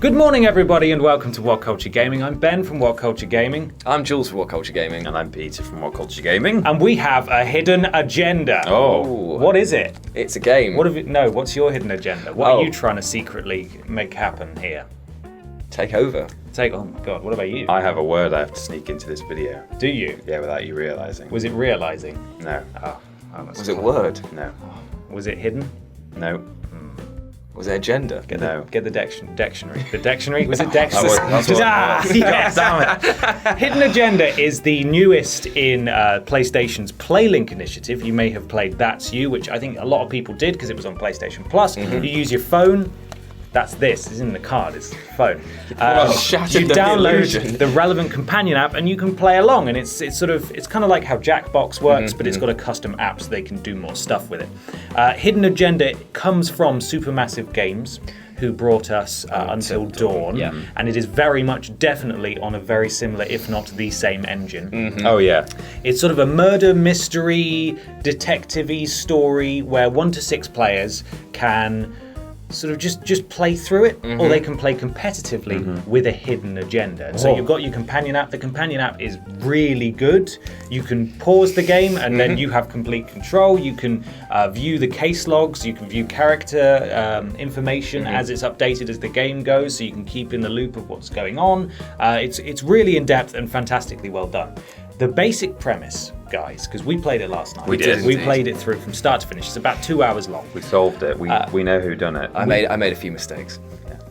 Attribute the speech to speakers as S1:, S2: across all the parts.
S1: Good morning, everybody, and welcome to What Culture Gaming. I'm Ben from What Culture Gaming.
S2: I'm Jules from What Culture Gaming.
S3: And I'm Peter from What Culture Gaming.
S1: And we have a hidden agenda.
S3: Oh.
S1: What is it?
S2: It's a game.
S1: What's your hidden agenda? What are you trying to secretly make happen here?
S2: Take over.
S1: Oh my god, what about you?
S3: I have a word I have to sneak into this video.
S1: Do you?
S3: Yeah, without you realising.
S1: Was it realising?
S3: No.
S2: Was it word?
S3: No.
S1: Was it hidden?
S3: No.
S2: Was it agenda?
S1: Get the dictionary. The dictionary? Was it Dex?
S3: That's what
S1: Yes.
S3: God damn it.
S1: Hidden Agenda is the newest in PlayStation's PlayLink initiative. You may have played That's You, which I think a lot of people did because it was on PlayStation Plus. You use your phone. That's this. It's in the card. It's the phone. You download the relevant companion app and you can play along. And it's kind of like how Jackbox works, but it's got a custom app so they can do more stuff with it. Hidden Agenda comes from Supermassive Games, who brought us Until Dawn, and it is very much definitely on a very similar, if not the same engine.
S3: Oh yeah.
S1: It's sort of a murder mystery, detective-y story where 1 to 6 players can sort of just play through it, or they can play competitively with a hidden agenda. And so you've got your companion app. The companion app is really good. You can pause the game and then you have complete control. You can view the case logs. You can view character information as it's updated as the game goes, so you can keep in the loop of what's going on. It's really in-depth and fantastically well done. The basic premise, guys, because we played it last night.
S3: We did.
S1: We played it through from start to finish. It's about 2 hours long.
S3: We solved it. We know who done it.
S2: I made a few mistakes.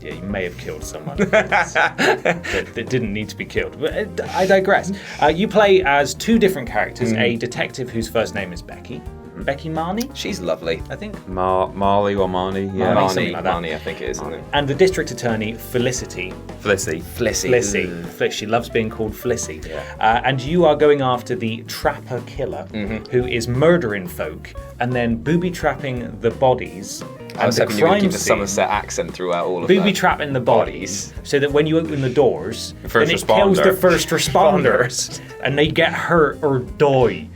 S1: Yeah, you may have killed someone that didn't need to be killed. But I digress. You play as 2 different characters, a detective whose first name is Becky. Becky Marnie?
S2: She's lovely.
S1: I think.
S3: Marley or Marnie? Yeah.
S1: Marnie, like
S2: Marnie, I think it is, isn't it?
S1: And the district attorney, Felicity.
S3: Flissy.
S1: Flissy. She loves being called Flissy. Yeah. And you are going after the trapper killer, who is murdering folk and then booby-trapping the bodies.
S2: I was hoping you were going to keep the Somerset accent throughout all of that.
S1: Booby-trapping the bodies, so that when you open the doors,
S3: then
S1: it kills the first responders, and they get hurt or die.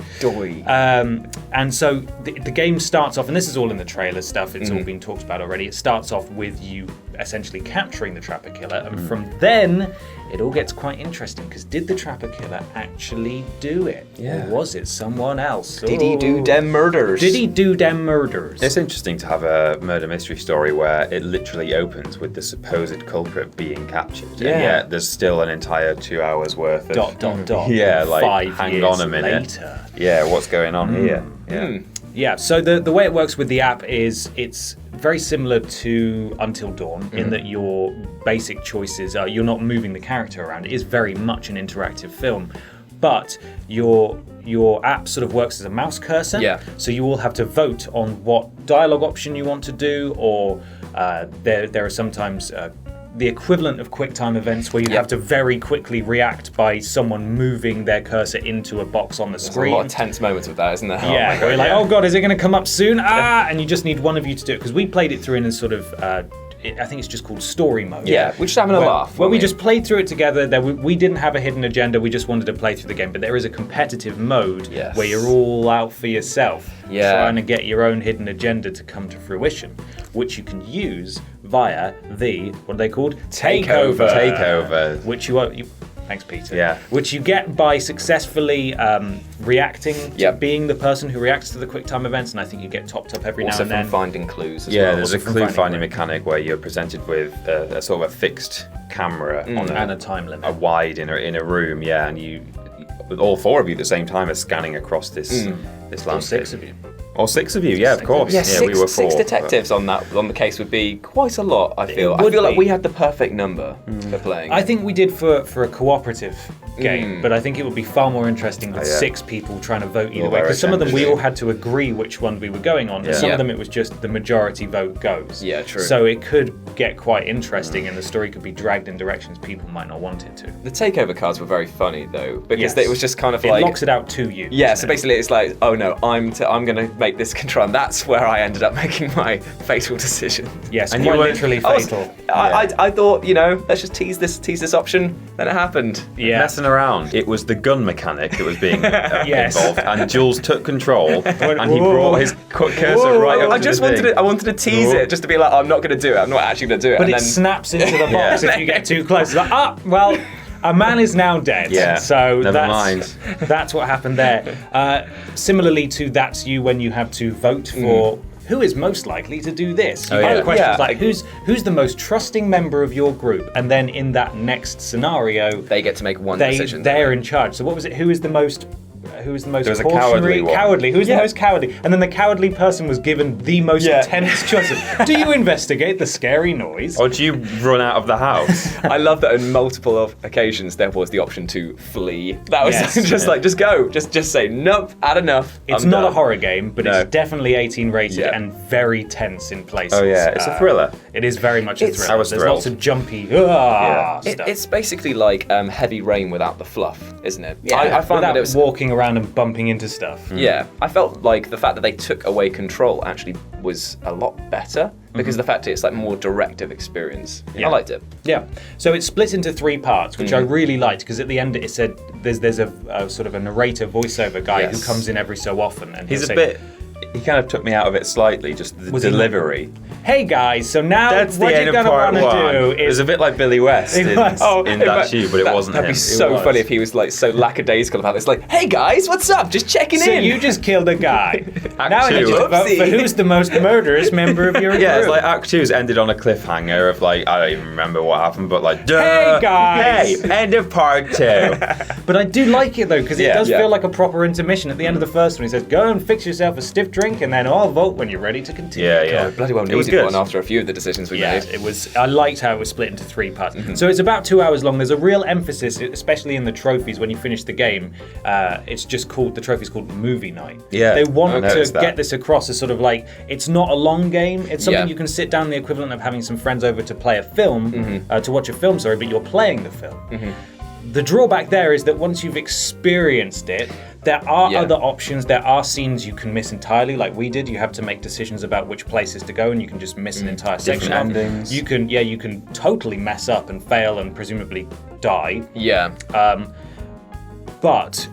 S1: And so the game starts off, and this is all in the trailer stuff, it's all been talked about already. It starts off with you essentially capturing the trapper killer, and from then it all gets quite interesting, because did the trapper killer actually do it?
S2: Yeah.
S1: Or was it someone else?
S2: Did he do them murders?
S3: It's interesting to have a murder mystery story where it literally opens with the supposed culprit being captured.
S2: Yeah.
S3: And yet there's still an entire 2 hours worth of...
S1: Yeah,
S3: like,
S1: 5
S3: hang
S1: years
S3: on a minute.
S1: later.
S3: Yeah, what's going on here? Yeah.
S1: Yeah, so the way it works with the app is it's very similar to Until Dawn in that your basic choices are, you're not moving the character around. It is very much an interactive film, but your app sort of works as a mouse cursor.
S2: Yeah.
S1: So you all have to vote on what dialogue option you want to do, or there are sometimes the equivalent of QuickTime events where you have to very quickly react by someone moving their cursor into a box on the screen.
S2: There's a lot of tense moments with that, isn't there?
S1: Yeah, where you're like, oh god, is it going to come up soon? And you just need one of you to do it, because we played it through in a sort of, I think it's just called story mode.
S2: Yeah, we're just having a laugh.
S1: Where we just played through it together. We didn't have a hidden agenda, we just wanted to play through the game, but there is a competitive mode where you're all out for yourself, trying to get your own hidden agenda to come to fruition, which you can use via the, what are they called?
S3: Takeover.
S1: Which you are... Thanks, Peter.
S3: Yeah.
S1: Which you get by successfully reacting to being the person who reacts to the QuickTime events, and I think you get topped up every now and then.
S2: Also from finding clues as
S3: well.
S2: well.
S3: There's a clue finding mechanic where you're presented with a sort of a fixed camera on
S1: and a time limit.
S3: A wide in a room, and you, all 4 of you at the same time, are scanning across this landscape.
S1: Or 6 of you.
S3: Or 6 of you, of course.
S2: Yeah,
S3: we were 4.
S2: 6 detectives on the case would be quite a lot, I feel. I feel like we had the perfect number for playing.
S1: I think we did for a cooperative game, but I think it would be far more interesting with 6 people trying to vote either way. Because some of them we all had to agree which one we were going on, and some of them it was just the majority vote goes.
S2: Yeah, true.
S1: So it could get quite interesting, and the story could be dragged in directions people might not want it to.
S2: The takeover cards were very funny though, because it was just kind of like...
S1: It locks it out to you.
S2: Yeah, so basically it's like, oh no, I'm going to make this control, and that's where I ended up making my fatal decision.
S1: Yes,
S3: And
S1: quite
S3: you
S1: literally fatal.
S2: I thought, let's just tease this option. Then it happened.
S1: Yeah.
S3: Messing around. It was the gun mechanic that was being
S1: Yes.
S3: involved, and Jules took control, and he brought his cursor right up to the thing.
S2: I wanted to tease it, just to be like, I'm not going to do it. I'm not actually going to do it.
S1: But
S2: and
S1: it
S2: then,
S1: snaps into the box if you get too close. It's like, well, a man is now dead.
S3: Yeah,
S1: So
S3: never mind.
S1: That's what happened there. Similarly to that's you when you have to vote for who is most likely to do this. You have questions like who's the most trusting member of your group, and then in that next scenario,
S2: they get to make one decision.
S1: They're in charge. So what was it? Who is the most
S3: There was a
S1: cautionary?
S3: cowardly one.
S1: Cowardly. Who's the most cowardly? And then the cowardly person was given the most tense choices. Do you investigate the scary noise?
S3: Or do you run out of the house?
S2: I love that on multiple occasions there was the option to flee. That was
S1: Yes.
S2: just go. Just say, nope, had enough.
S1: It's
S2: I'm
S1: not
S2: done.
S1: a horror game, but
S2: No.
S1: it's definitely 18 rated
S2: Yeah.
S1: and very tense in places.
S3: Oh yeah, it's a thriller.
S1: It is very much a
S2: It's-
S1: thriller.
S3: I was
S1: There's
S3: thrilled.
S1: lots of jumpy stuff.
S2: It's basically like heavy rain without the fluff, isn't it?
S1: Yeah,
S2: I find
S1: without
S2: that it was.
S1: walking around and bumping into stuff.
S2: Yeah, I felt like the fact that they took away control actually was a lot better because the fact that it's like more directive experience.
S1: Yeah.
S2: I liked it.
S1: Yeah. So it's split into 3 parts, which I really liked because at the end it said there's a sort of a narrator voiceover guy who
S2: Yes.
S1: comes in every so often, and
S3: He's
S1: he'll
S3: a
S1: say,
S3: bit. He kind of took me out of it slightly, just the
S1: Was he not-
S3: delivery.
S1: "Hey guys, so now
S3: That's the
S1: what
S3: end
S1: you're
S3: of
S1: gonna
S3: part
S1: want
S3: one.
S1: to do
S3: It was
S1: is."
S3: a bit like Billy West in,
S1: was.
S3: in That's You, but it wasn't
S2: That'd
S3: him.
S2: be so
S1: was.
S2: funny if he was like so lackadaisical about this. Like, hey guys, what's up? Just checking
S1: So
S2: in.
S1: you just killed a guy.
S3: Act
S1: Now I need
S3: two.
S1: you to vote for
S2: Whoopsie.
S1: who's the most murderous member of your group.
S3: Yeah, it's like Act 2's ended on a cliffhanger of like, I don't even remember what happened, but like, duh,
S1: Hey, guys.
S3: Hey, end of part 2.
S1: But I do like it though, because it
S3: Yeah.
S1: does
S2: Yeah.
S1: feel like a proper intermission at the end of the first one. He says, "Go and fix yourself a stiff drink, and then I'll vote when you're ready to continue."
S3: Yeah, yeah.
S2: Bloody well
S3: It was
S2: needed
S3: good.
S2: one after a few of the decisions we
S1: Yeah,
S2: made.
S1: it was. I liked how it was split into 3 parts. So it's about 2 hours long. There's a real emphasis, especially in the trophies when you finish the game. It's just called, the trophy's called Movie Night.
S3: Yeah,
S1: They want
S3: I
S1: to
S3: noticed that.
S1: get this across as sort of like, it's not a long game. It's something
S2: Yeah.
S1: you can sit down, the equivalent of having some friends over to play a film, to watch a film, sorry, but you're playing the film. The drawback there is that once you've experienced it, there are
S2: Yeah.
S1: other options. There are scenes you can miss entirely, like we did. You have to make decisions about which places to go, and you can just miss an entire section.
S3: Different endings.
S1: You can totally mess up and fail and presumably die.
S2: Yeah.
S1: But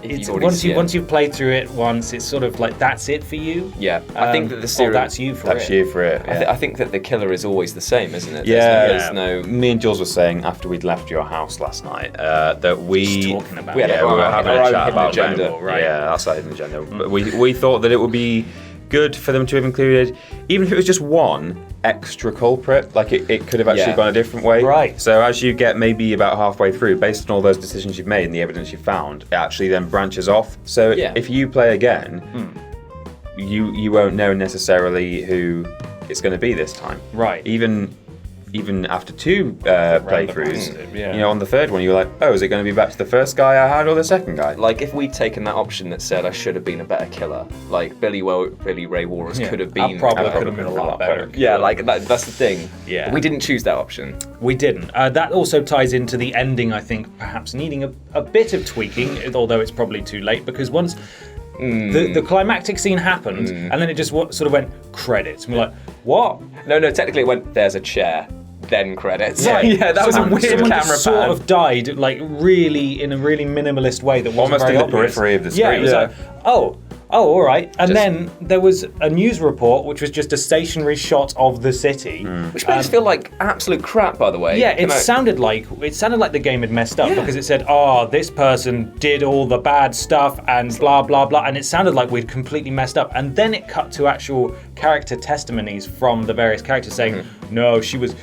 S2: If
S1: it's,
S2: you've already
S1: once you've played through it once, it's sort of like that's it for you.
S2: Yeah. I think that the
S1: or
S2: series.
S1: that's you for
S3: That's
S1: it.
S3: you for it.
S2: I think that the killer is always the same, isn't it?
S3: Yeah,
S2: There's no.
S3: Me and Jules were saying after we'd left your house last night that we
S1: Just talking about
S2: We had
S1: it.
S2: a-
S3: we were
S2: our
S3: having
S2: own
S3: a chat
S2: hidden
S3: about
S2: agenda,
S3: them.
S1: right.
S3: Yeah, that's our hidden agenda. But we thought that it would be good for them to have included, even if it was just one extra culprit, like it could have actually
S2: Yeah.
S3: gone a different way.
S1: Right.
S3: So as you get maybe about halfway through, based on all those decisions you've made and the evidence you've found, it actually then branches off. So
S2: Yeah.
S3: if you play again, you won't know necessarily who it's going to be this time.
S1: Right.
S3: Even after 2 playthroughs,
S1: yeah.
S3: you know, on the 3rd one, you're like, oh, is it going to be back to the first guy I had or the second guy?
S2: Like if we'd taken that option that said I should have been a better killer, like Billy Ray Walters could have been.
S1: Probably
S3: That
S1: could have been a lot better.
S2: Yeah, like that's the thing.
S1: Yeah.
S2: We didn't choose that option.
S1: We didn't. That also ties into the ending, I think, perhaps needing a bit of tweaking, although it's probably too late, because once the climactic scene happened, and then it just sort of went credits, and we're like, what?
S2: No, technically it went, there's a chair, then credits.
S1: Right.
S2: Yeah, that was a weird
S1: Someone
S2: camera
S1: just sort
S2: pan.
S1: of died, like really in a really minimalist way that wasn't
S3: Almost
S1: very
S3: in the
S1: obvious.
S3: periphery of the
S1: Yeah, it
S3: screen.
S1: was
S3: Yeah.
S1: like, oh, all right. And
S3: Just-
S1: then there was a news report, which was just a stationary shot of the city.
S2: Which made us feel like absolute crap, by the way.
S1: Yeah,
S2: Can
S1: it
S2: I-
S1: sounded like the game had messed up because it said, "Oh, this person did all the bad stuff and blah blah blah," and it sounded like we'd completely messed up. And then it cut to actual character testimonies from the various characters saying, "No, she was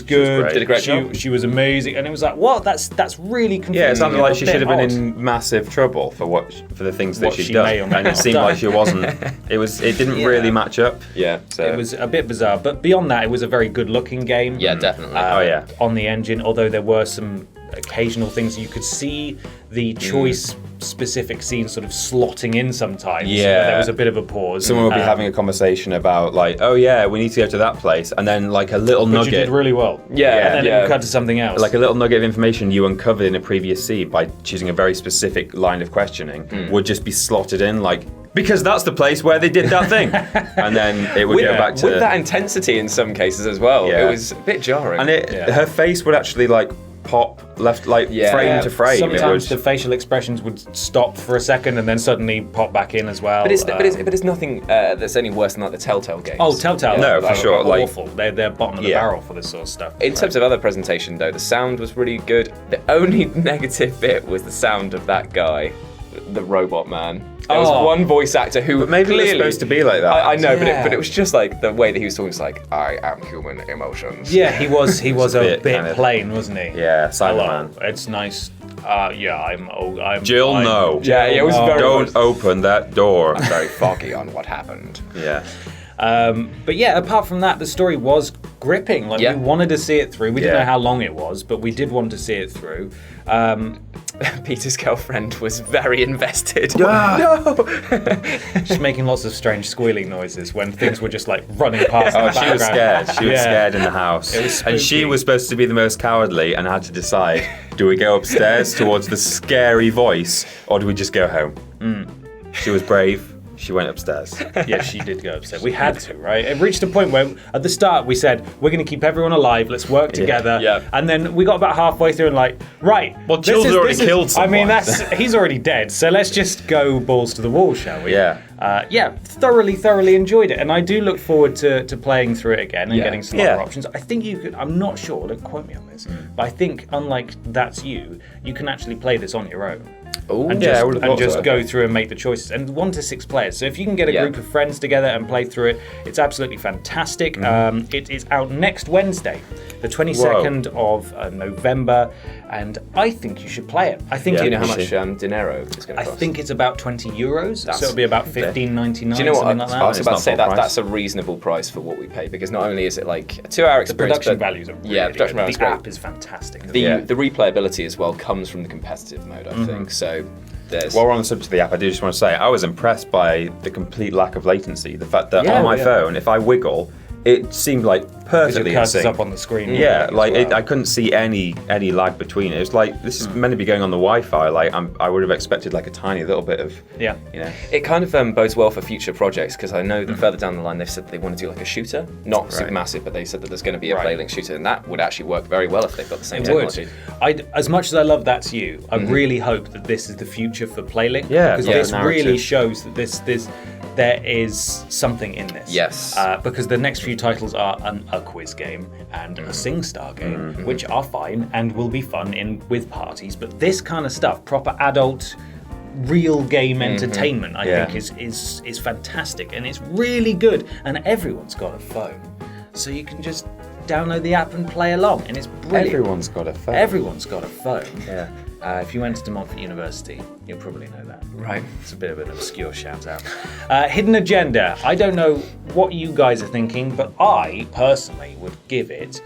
S1: good.
S3: great.
S2: Did a great job.
S1: She was amazing." And it was like, "What? That's really confusing."
S3: Yeah, it sounded
S1: and
S3: like
S1: a
S3: she
S1: bit
S3: should have been
S1: odd.
S3: in massive trouble for the things that
S1: What
S3: she'd
S1: she
S3: done,
S1: may or may
S3: and
S1: not
S3: it seemed
S1: have
S3: like she wasn't. It didn't really match up.
S2: Yeah.
S3: So
S1: It was a bit bizarre, but beyond that, it was a very good-looking game.
S2: Yeah, definitely.
S3: Oh, yeah.
S1: On the engine, although there were some occasional things you could see the choice-specific scenes sort of slotting in sometimes.
S3: Yeah.
S1: There was a bit of a pause.
S3: someone would be having a conversation about like, oh yeah, we need to go to that place, and then like a little
S1: but you
S3: nugget.
S1: did really well.
S2: Yeah,
S1: And then it would cut to something else.
S3: Like a little nugget of information you uncovered in a previous scene by choosing a very specific line of questioning would just be slotted in like because that's the place where they did that thing. And then it would go back to...
S2: With that intensity in some cases as well.
S3: Yeah.
S2: It was a bit jarring.
S3: And her face would actually like pop left, like frame to frame.
S1: Sometimes the facial expressions would stop for a second and then suddenly pop back in as well.
S2: But it's nothing that's any worse than like the Telltale games.
S1: Oh, Telltale.
S3: No, for sure.
S1: Like,
S3: Like,
S1: awful. They're bottom of the barrel for this sort of stuff.
S2: In terms of other presentation though, the sound was really good. The only negative bit was the sound of that guy, the robot man. There was one voice actor who
S3: maybe
S2: clearly,
S3: it was supposed to be like that.
S2: I know, but it was just like the way that he was talking was like, I am human emotions.
S1: Yeah, he was a bit
S3: kind of-
S1: plain, wasn't he?
S3: Yeah, Silent
S1: Hello,
S3: Man.
S1: it's nice. I'm
S3: Jill, no.
S2: Yeah, it was very
S3: Don't open that door.
S2: I'm very foggy on what happened.
S3: Yeah.
S1: But yeah, apart from that, the story was gripping. Like we wanted to see it through. We didn't know how long it was, but we did want to see it through.
S2: Peter's girlfriend was very invested.
S3: No!
S1: Just making lots of strange squealing noises when things were just like running past. in the
S3: She was
S1: background.
S3: scared. She was scared in the house.
S1: It was
S3: and she
S1: spooky.
S3: was supposed to be the most cowardly and had to decide, do we go upstairs towards the scary voice or do we just go home? She was brave. She went upstairs.
S1: Yeah, she did go upstairs. We had to, right? It reached a point where at the start we said, we're going to keep everyone alive, let's work together.
S2: Yeah.
S1: And then we got about halfway through and like, right.
S3: Well, Jules already killed someone.
S1: I mean, he's already dead, so let's just go balls to the wall, shall we?
S3: Yeah.
S1: Thoroughly enjoyed it. And I do look forward to playing through it again and getting some other options. I think you could, I'm not sure, don't quote me on this, but I think unlike That's You can actually play this on your own.
S2: Ooh.
S1: And
S3: Yeah, I
S1: just,
S3: would've
S1: and
S3: thought
S1: just
S3: so.
S1: go through and make the choices. And 1 to 6 players. So if you can get a group of friends together and play through it, it's absolutely fantastic. It is out next Wednesday, the 22nd of November, and I think you should play it. I think
S2: Do you know
S1: it-
S2: how much dinero it's going to
S1: I
S2: cost?
S1: think it's about €20, so it'll be about $15.99.
S2: Do you know what?
S1: Something like that.
S2: I was about to
S3: It's
S2: say
S3: not full
S2: that
S3: price.
S2: that's a reasonable price for what we pay because not only is it like a 2-hour
S1: The
S2: experience,
S1: production
S2: but
S1: values are really
S2: production
S1: good.
S2: values
S1: The
S2: great.
S1: app is fantastic.
S2: The replayability as well comes from the competitive mode, I think. So there's
S3: While we're on the subject of the app, I do just want to say I was impressed by the complete lack of latency. The fact that on my phone, if I wiggle, it seemed like perfectly
S1: it
S3: in
S1: curses
S3: sync.
S1: up on the screen.
S3: Yeah,
S1: as
S3: like
S1: well.
S3: I couldn't see any lag between it. It was like this is meant to be going on the Wi-Fi. Like I would have expected like a tiny little bit of
S1: Yeah.
S3: you know.
S2: It kind of bodes well for future projects because I know that further down the line they've said they want to do like a shooter, not supermassive, but they said that there's going to be a PlayLink's shooter, and that would actually work very well if they've got the same
S1: It
S2: technology.
S1: would. As much as I love That's You, I really hope that this is the future for PlayLink.
S3: Yeah,
S1: because
S3: yeah,
S1: this
S3: narrative.
S1: really shows that there is something in this.
S2: Yes.
S1: Because the next few titles are a quiz game and a SingStar game, which are fine and will be fun with parties. But this kind of stuff, proper adult, real game entertainment, I think is fantastic, and it's really good. And everyone's got a phone, so you can just download the app and play along, and it's brilliant.
S3: Everyone's got a phone.
S1: Everyone's got a phone.
S3: Yeah.
S1: If you went to Montfort University, you'll probably know that.
S2: Right.
S1: It's a bit of an obscure shout out. Hidden Agenda. I don't know what you guys are thinking, but I personally would give it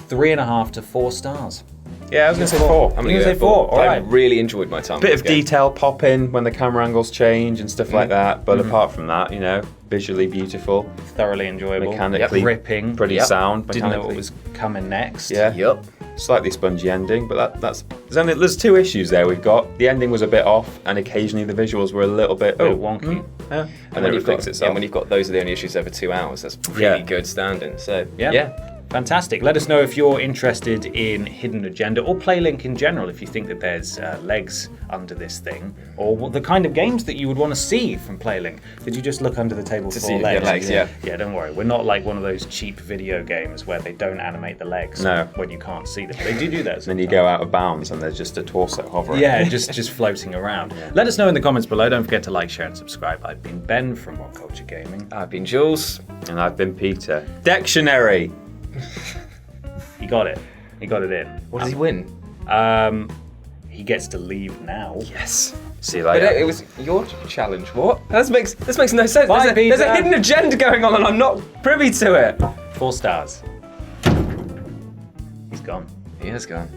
S1: 3.5 to 4 stars.
S3: Yeah, I was gonna say 4.
S2: I'm
S1: You're
S2: going to
S1: gonna say 4, all
S2: I
S1: right.
S2: really enjoyed my time.
S3: Bit
S2: with
S3: of
S2: this game.
S3: detail pop in when the camera angles change and stuff like that. But apart from that, you know, visually beautiful,
S1: Thoroughly enjoyable.
S3: mechanically
S1: Gripping.
S3: pretty
S2: Yep.
S3: sound.
S1: Didn't know what
S3: mechanically.
S1: was coming next.
S3: Yeah.
S2: Yep.
S3: Slightly spongy ending, but there's 2 issues there. We've got the ending was a bit off, and occasionally the visuals were a little bit
S1: A bit wonky.
S3: yeah. And then
S2: When
S3: it
S2: you've got,
S3: fixed itself.
S2: when you've got those are the only issues over 2 hours, that's pretty
S3: Yeah.
S2: good standing. So
S1: Yeah. Fantastic. Let us know if you're interested in Hidden Agenda or PlayLink in general, if you think that there's legs under this thing, or what the kind of games that you would want to see from PlayLink. Did you just look under the table for
S2: see
S1: legs?
S2: the legs, yeah.
S1: Yeah, don't worry. We're not like one of those cheap video games where they don't animate the legs
S3: No.
S1: when you can't see them. They do that.
S3: Then you go out of bounds, and there's just a torso hovering.
S1: Yeah, just floating around. Let us know in the comments below. Don't forget to like, share, and subscribe. I've been Ben from What Culture Gaming.
S2: I've been Jules.
S3: And I've been Peter. Dictionary.
S1: He got it. He got it in.
S2: What does he win?
S1: He gets to leave now.
S2: Yes.
S3: See you
S2: But
S3: later.
S2: it was your challenge. What? This makes no sense.
S1: Bye,
S2: There's a
S1: Peter.
S2: hidden agenda going on, and I'm not privy to it.
S1: 4 stars. He's gone.
S2: He has gone.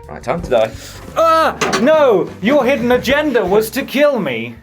S2: Right, time to die.
S1: Ah! No! Your hidden agenda was to kill me.